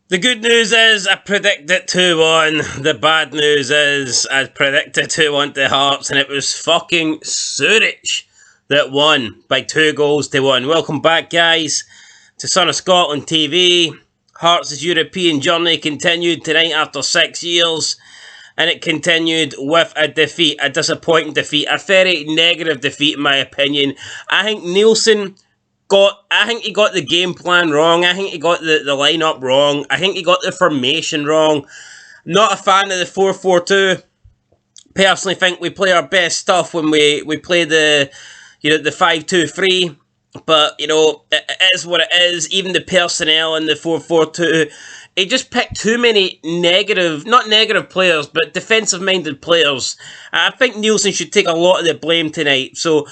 The good news is I predicted 2-1. The bad news is I predicted 2-1 to Hearts, and it was fucking Zurich that won by 2-1. Welcome back, guys, to Son of Scotland TV. Hearts' European journey continued tonight after 6 years, and it continued with a defeat, a disappointing defeat, a very negative defeat in my opinion. I think Neilson he got the game plan wrong. I think he got the lineup wrong. I think he got the formation wrong. Not a fan of the 4-4-2. Personally think we play our best stuff when we play the 5-2-3. But, it is what it is. Even the personnel in the 4-4-2, he just picked too many not negative players, but defensive-minded players. I think Neilson should take a lot of the blame tonight. So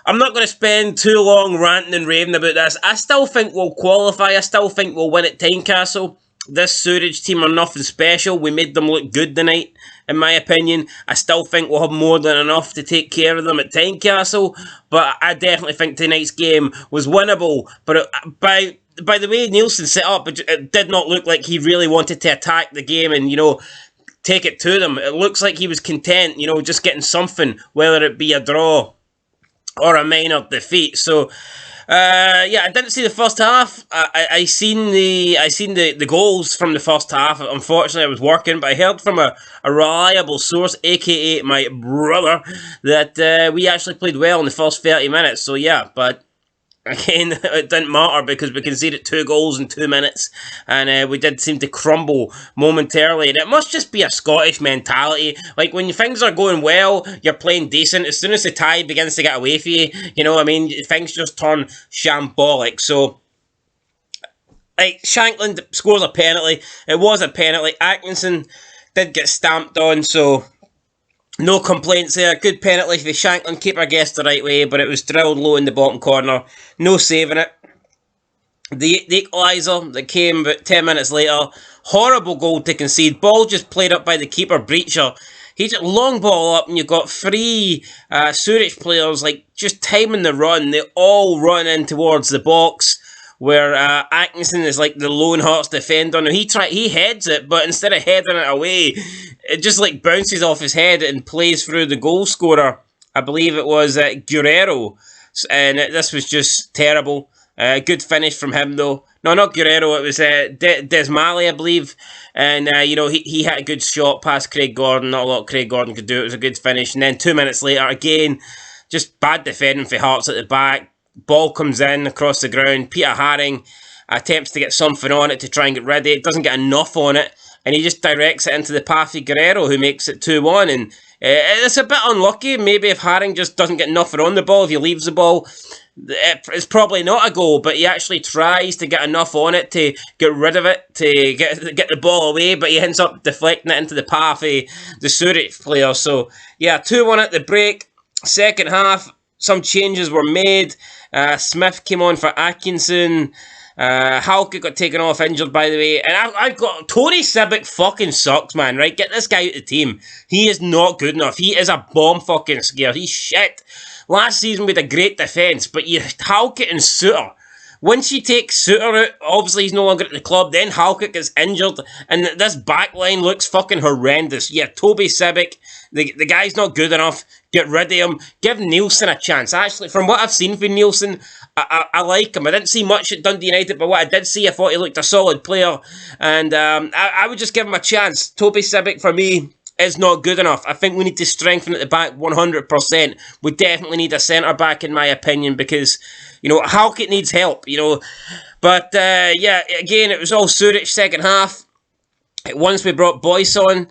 I'm not going to spend too long ranting and raving about this. I still think we'll qualify. I still think we'll win at Tynecastle. This Zurich team are nothing special. We made them look good tonight, in my opinion. I still think we'll have more than enough to take care of them at Tynecastle. But I definitely think tonight's game was winnable. But by the way Neilson set up, it did not look like he really wanted to attack the game and, take it to them. It looks like he was content, just getting something, whether it be a draw or a minor defeat. So, I didn't see the first half. I seen the goals from the first half. Unfortunately, I was working, but I heard from a reliable source, aka my brother, that we actually played well in the first 30 minutes. So yeah, but again, it didn't matter because we conceded 2 goals in 2 minutes, and we did seem to crumble momentarily. And it must just be a Scottish mentality. Like, when things are going well, you're playing decent. As soon as the tide begins to get away from you, things just turn shambolic. So, Shankland scores a penalty. It was a penalty. Atkinson did get stamped on, so no complaints there. Good penalty for Shankland. Keeper guessed the right way, but it was drilled low in the bottom corner. No saving it. The equaliser that came about 10 minutes later. Horrible goal to concede. Ball just played up by the keeper, Breacher. He just long ball up, and you've got 3 Zurich players just timing the run. They all run in towards the box, where Atkinson is like the lone Hearts defender, and he heads it, but instead of heading it away, it just bounces off his head and plays through the goal scorer. I believe it was Guerrero, and this was just terrible. Good finish from him though. No, not Guerrero. It was Desmali, I believe, and he had a good shot past Craig Gordon. Not a lot Craig Gordon could do. It was a good finish, and then 2 minutes later, again, just bad defending for Hearts at the back. Ball comes in across the ground. Peter Haring attempts to get something on it to try and get rid of it. Doesn't get enough on it, and he just directs it into the path of Guerrero, who makes it 2-1. And it's a bit unlucky. Maybe if Haring just doesn't get nothing on the ball, if he leaves the ball, it's probably not a goal. But he actually tries to get enough on it to get rid of it, to get the ball away. But he ends up deflecting it into the path of the Zurich player. So yeah, 2-1 at the break. Second half, some changes were made. Smith came on for Atkinson. Halkett got taken off injured, by the way. And I've got Tony Sibic fucking sucks, man, right? Get this guy out of the team. He is not good enough. He is a bomb fucking scare. He's shit. Last season we had a great defence, but you Halkett and Suter. Once you take Suter out, obviously he's no longer at the club, then Halkett gets injured, and this back line looks fucking horrendous. Yeah, Toby Sibic, the guy's not good enough. Get rid of him. Give Neilson a chance. Actually, from what I've seen from Neilson, I like him. I didn't see much at Dundee United, but what I did see, I thought he looked a solid player, and I would just give him a chance. Toby Sibic, for me, is not good enough. I think we need to strengthen at the back 100%. We definitely need a centre-back, in my opinion, because, Halkett needs help, But, again, it was all Zurich second half. Once we brought Boyce on,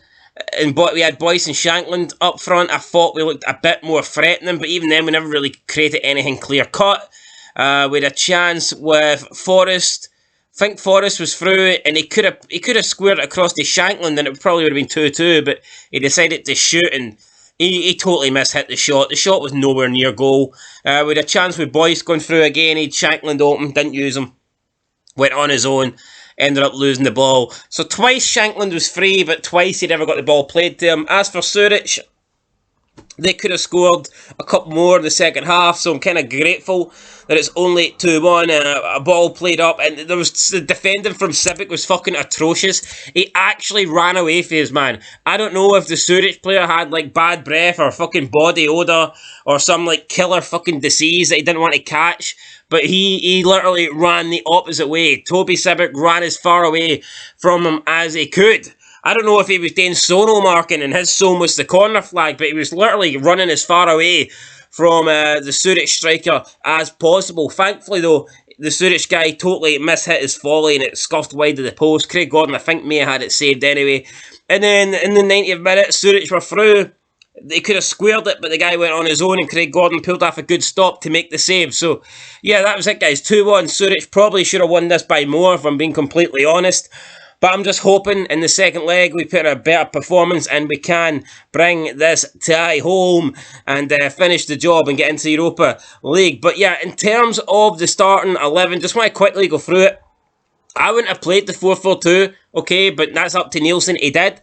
and we had Boyce and Shankland up front, I thought we looked a bit more threatening, but even then we never really created anything clear-cut. We had a chance with Forrest. I think Forrest was through, and he could have squared it across to Shankland, and it probably would have been 2-2, but he decided to shoot, and he totally mishit the shot. The shot was nowhere near goal. We had a chance with Boyce going through again. He had Shankland open, didn't use him. Went on his own, ended up losing the ball. So twice Shankland was free, but twice he never got the ball played to him. As for Zurich, They could have scored a couple more in the second half, so I'm kind of grateful that it's only 2-1. A ball played up, and there was the defending from Civic was fucking atrocious. He actually ran away from his man. I don't know if the Zurich player had like bad breath or fucking body odour or some like killer fucking disease that he didn't want to catch, but he literally ran the opposite way. Toby Civic ran as far away from him as he could. I don't know if he was doing sono marking and his zone was the corner flag, but he was literally running as far away from the Zurich striker as possible. Thankfully, though, the Zurich guy totally mishit his volley and it scuffed wide of the post. Craig Gordon, I think, may have had it saved anyway. And then in the 90th minute, Zurich were through. They could have squared it, but the guy went on his own and Craig Gordon pulled off a good stop to make the save. So, yeah, that was it, guys. 2-1. Zurich probably should have won this by more, if I'm being completely honest. But I'm just hoping in the second leg we put a better performance and we can bring this tie home and finish the job and get into the Europa League. But yeah, in terms of the starting 11, just want to quickly go through it. I wouldn't have played the 4-4-2, okay, but that's up to Neilson. He did.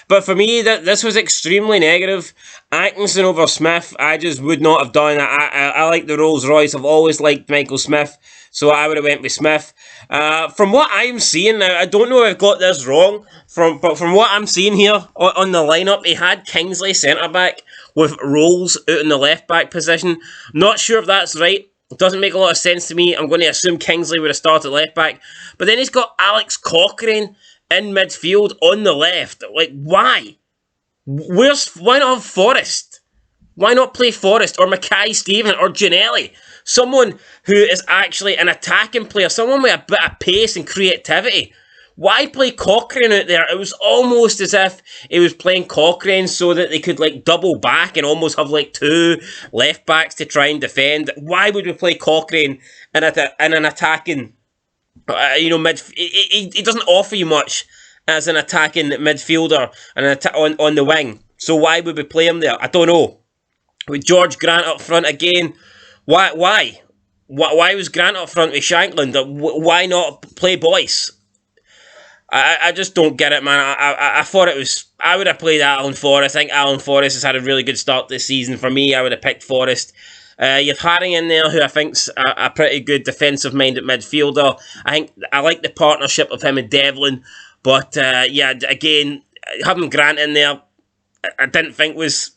But for me, this was extremely negative. Atkinson over Smith, I just would not have done that. I like the Rolls Royce. I've always liked Michael Smith, so I would have went with Smith. From what I'm seeing now, I don't know if I've got this wrong, but from what I'm seeing here on the lineup, he had Kingsley centre-back with Rolls out in the left-back position. I'm not sure if that's right. It doesn't make a lot of sense to me. I'm going to assume Kingsley would have started left-back. But then he's got Alex Cochrane in midfield on the left. Like, why? Why not have Forrest? Why not play Forrest or Mackay Stephen or Giannelli? Someone who is actually an attacking player, someone with a bit of pace and creativity. Why play Cochrane out there? It was almost as if he was playing Cochrane so that they could like double back and almost have like two left backs to try and defend. Why would we play Cochrane in an attacking he doesn't offer you much as an attacking midfielder and on the wing. So why would we play him there? I don't know. With George Grant up front again, why was Grant up front with Shankland? Why not play Boyce? I just don't get it, man. I thought it was... I would have played Alan Forrest. I think Alan Forrest has had a really good start this season. For me, I would have picked Forrest. You have Haring in there, who I think's a pretty good defensive-minded midfielder. I like the partnership of him and Devlin. But, yeah, again, having Grant in there, I didn't think was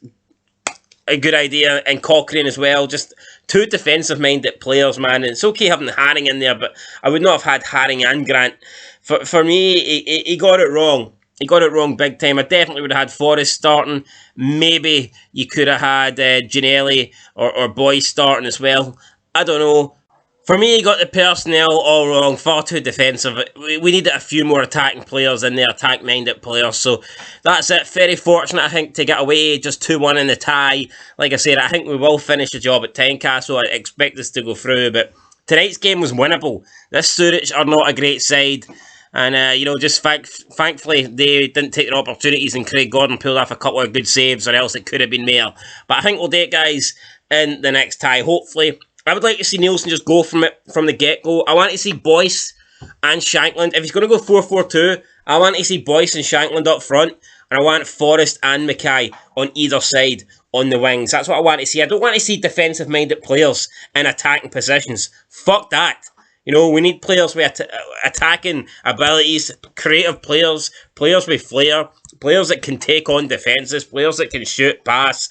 a good idea. And Cochrane as well. Just two defensive-minded players, man. And it's okay having Haring in there, but I would not have had Haring and Grant. For me, he got it wrong. He got it wrong big time. I definitely would have had Forrest starting. Maybe you could have had Giannelli or Boyce starting as well. I don't know. For me, he got the personnel all wrong. Far too defensive. We needed a few more attacking players in there, attack-minded players. So that's it. Very fortunate, I think, to get away. Just 2-1 in the tie. Like I said, I think we will finish the job at Tynecastle. I expect us to go through. But tonight's game was winnable. This Zurich are not a great side. And, just thankfully, they didn't take their opportunities and Craig Gordon pulled off a couple of good saves or else it could have been more. But I think we'll do it, guys, in the next tie, hopefully. I would like to see Neilson just go from the get-go. I want to see Boyce and Shankland. If he's going to go 4-4-2, I want to see Boyce and Shankland up front. And I want Forrest and Mackay on either side on the wings. That's what I want to see. I don't want to see defensive-minded players in attacking positions. Fuck that. We need players with attacking abilities, creative players, players with flair, players that can take on defences, players that can shoot, pass,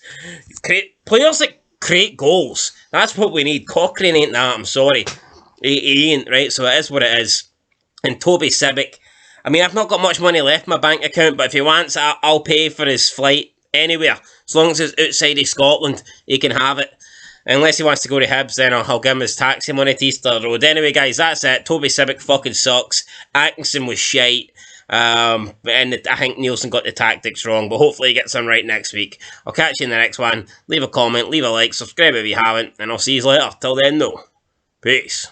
players that create goals. That's what we need. Cochrane ain't that, I'm sorry. He ain't, right? So it is what it is. And Toby Civic, I mean, I've not got much money left in my bank account, but if he wants, I'll pay for his flight anywhere. As long as it's outside of Scotland, he can have it. Unless he wants to go to Hibs, then I'll give him his taxi money to Easter Road. Anyway, guys, that's it. Toby Civic fucking sucks. Atkinson was shite. And I think Neilson got the tactics wrong, but hopefully he gets them right next week. I'll catch you in the next one. Leave a comment, leave a like, subscribe if you haven't, and I'll see you later. Till then, though. Peace.